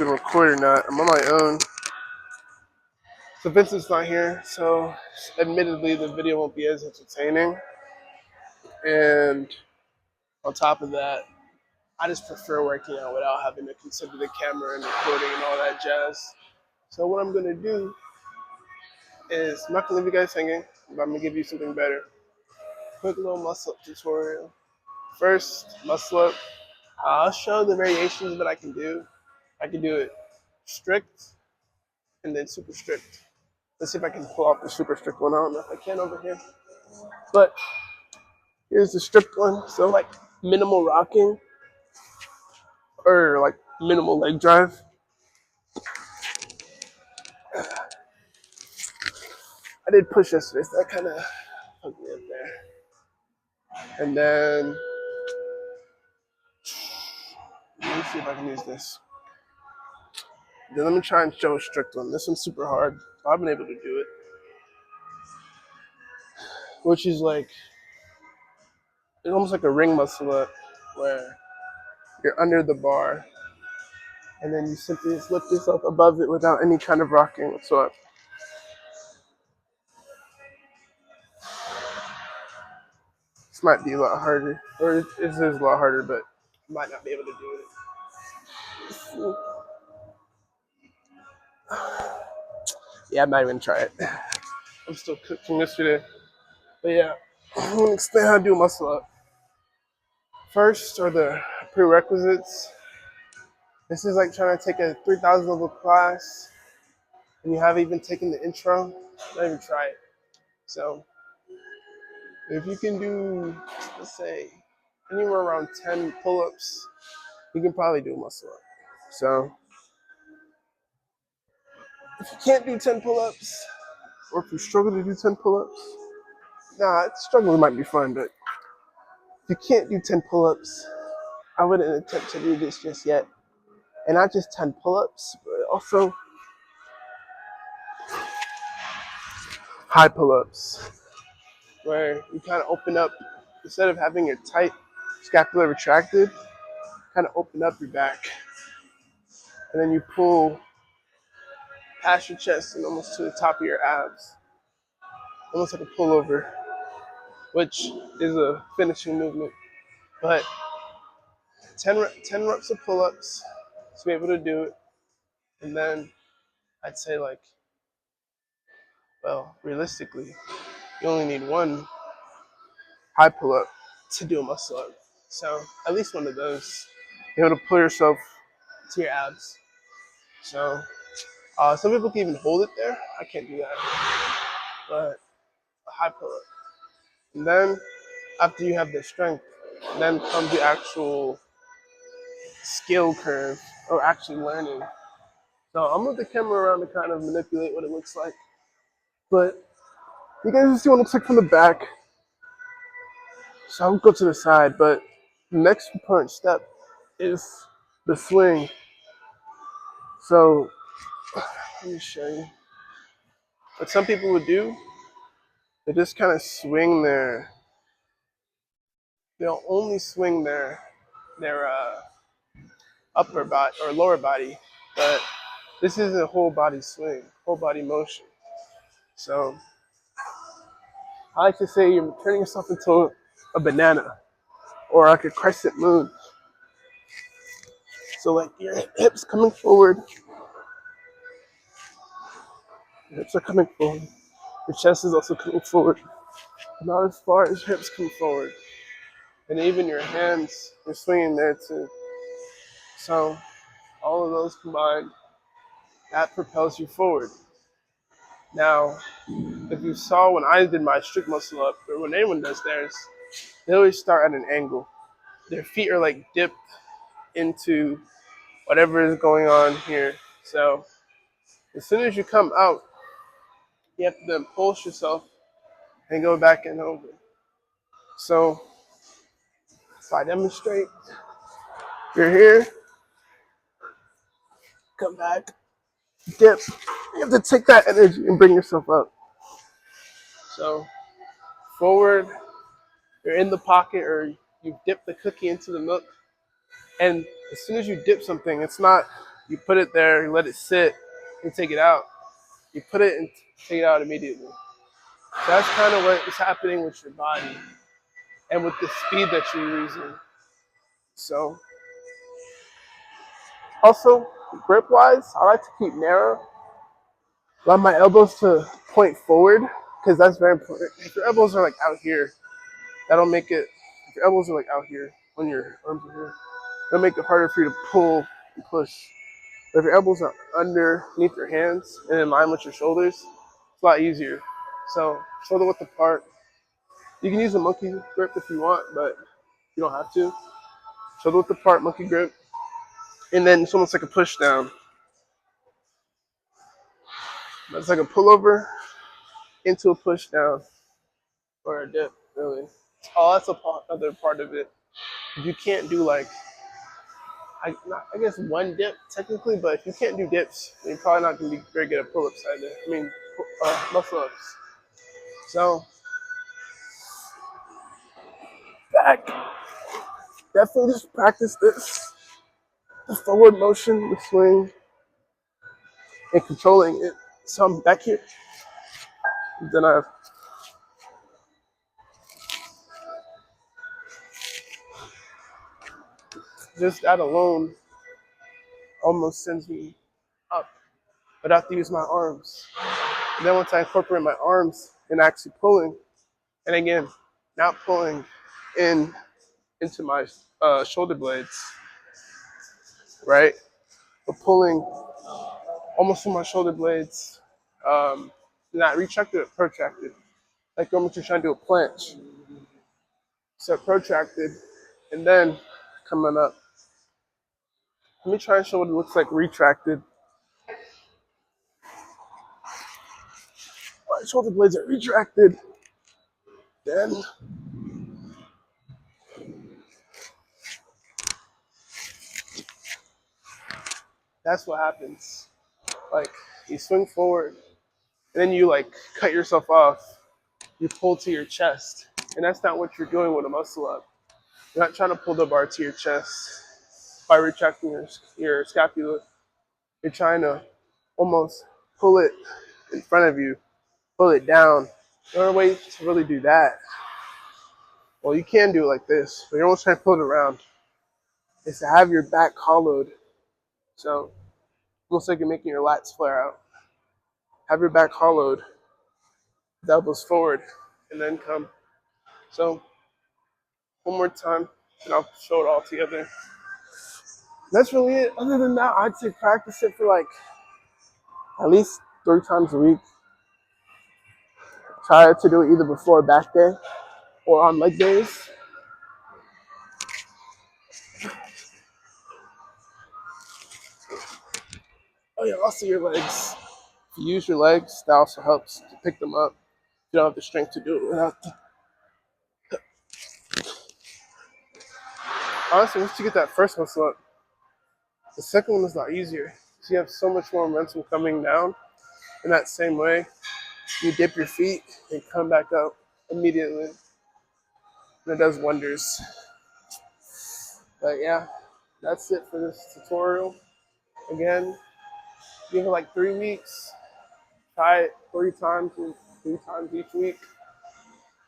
Gonna record or not. I'm on my own. So Vincent's not here, so admittedly the video won't be as entertaining. And on top of that, I just prefer working out without having to consider the camera and recording and all that jazz. So what I'm gonna do is I'm not gonna leave you guys hanging, but I'm gonna give you something better. Quick little muscle up tutorial. First, muscle up. I'll show the variations that I can do. I can do it strict and then super strict. Let's see if I can pull off the super strict one. I don't know if I can over here. But here's the strict one. So like minimal rocking or like minimal leg drive. I did push yesterday, so that kind of hooked me up there. And then let me see if I can use this. Then let me try and show a strict one. This one's super hard. So I've been able to do it. Which is like, it's almost like a ring muscle up where you're under the bar and then you simply just lift yourself above it without any kind of rocking whatsoever. This might be a lot harder, or it is a lot harder, but I might not be able to do it. Yeah, I might even try it. I'm still cooked from yesterday. But yeah, I'm gonna explain how to do muscle up. First are the prerequisites. This is like trying to take a 3,000 level class and you haven't even taken the intro. Don't even try it. So if you can do, let's say, anywhere around 10 pull-ups, you can probably do muscle up. So if you can't do 10 pull-ups, or if you struggle to do 10 pull-ups, struggling might be fun, but if you can't do 10 pull-ups, I wouldn't attempt to do this just yet. And not just 10 pull-ups, but also high pull-ups, where you kind of open up, instead of having your tight scapula retracted, kind of open up your back. And then you pull past your chest and almost to the top of your abs. Almost like a pullover, which is a finishing movement. But 10 reps of pull-ups to be able to do it. And then I'd say like, well, realistically, you only need one high pull-up to do a muscle up. So at least one of those, you're able to pull yourself to your abs. So some people can even hold it there. I can't do that. But a high pull-up. And then after you have the strength, then comes the actual skill curve or actually learning. So I'm with the camera around to kind of manipulate what it looks like. But you guys can see what it looks like from the back. So I'll go to the side, but the next important step is the swing. So let me show you. What some people would do, they just kind of swing they'll only swing their upper body or lower body, but this is a whole body swing, whole body motion. So I like to say you're turning yourself into a banana or like a crescent moon. So like your hips coming forward, your hips are coming forward, your chest is also coming forward. Not as far as your hips come forward. And even your hands, you're swinging there too. So all of those combined, that propels you forward. Now, if you saw when I did my strict muscle up, or when anyone does theirs, they always start at an angle. Their feet are like dipped into whatever is going on here. So as soon as you come out, you have to then pulse yourself and go back and over. So if I demonstrate, you're here, come back, dip. You have to take that energy and bring yourself up. So forward, you're in the pocket or you dip the cookie into the milk. And as soon as you dip something, it's not You put it there, you let it sit, and take it out. You put it and take it out immediately. So that's kind of what is happening with your body and with the speed that you're using. So also, grip wise, I like to keep narrow. Allow my elbows to point forward because that's very important. If your elbows are like out here, that'll make it. If your elbows are like out here, when your arms are here, it'll make it harder for you to pull and push. But if your elbows are underneath your hands and in line with your shoulders, it's a lot easier. So shoulder width apart. You can use a monkey grip if you want, but you don't have to. Shoulder width apart, monkey grip, and then it's almost like a push down. It's like a pullover into a push down or a dip, really. Oh, that's another part of it. You can't do like, I guess one dip technically, but if you can't do dips, then you're probably not going to be very good at pull-ups either. Muscle-ups. So, back. Definitely just practice this. The forward motion, the swing, and controlling it. So I'm back here. Then I just that alone almost sends me up. But I have to use my arms. And then once I incorporate my arms and actually pulling, and again, not pulling into my shoulder blades, right? But pulling almost from my shoulder blades, not retracted but protracted. Like almost you're trying to do a planche. So protracted, and then coming up. Let me try and show what it looks like retracted. My shoulder blades are retracted. Then that's what happens. Like you swing forward, and then you like cut yourself off. You pull to your chest, and that's not what you're doing with a muscle up. You're not trying to pull the bar to your chest by retracting your scapula. You're trying to almost pull it in front of you, pull it down. The only way to really do that, well, you can do it like this, but you're almost trying to pull it around, is to have your back hollowed. So, almost like you're making your lats flare out. Have your back hollowed, the elbows forward, and then come. So, one more time, and I'll show it all together. That's really it. Other than that, I'd say practice it for like at least 3 times a week. Try to do it either before back day or on leg days. Oh yeah, also your legs. If you use your legs, that also helps to pick them up. You don't have the strength to do it without them. Honestly, once you get that first muscle up, the second one is a lot easier. So you have so much more momentum coming down. In that same way, you dip your feet and come back up immediately. And it does wonders. But yeah, that's it for this tutorial. Again, give it like 3 weeks. Try it 3 times each week.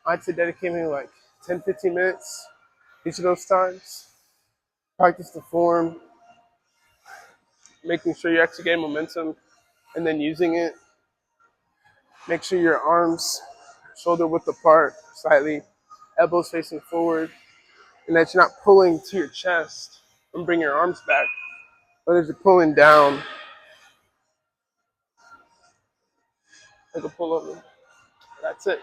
I'd say dedicating like 10-15 minutes each of those times. Practice the form, making sure you're actually getting momentum and then using it. Make sure your arms shoulder width apart slightly, elbows facing forward, and that you're not pulling to your chest and bring your arms back, but as you're pulling down, like a pullover. That's it.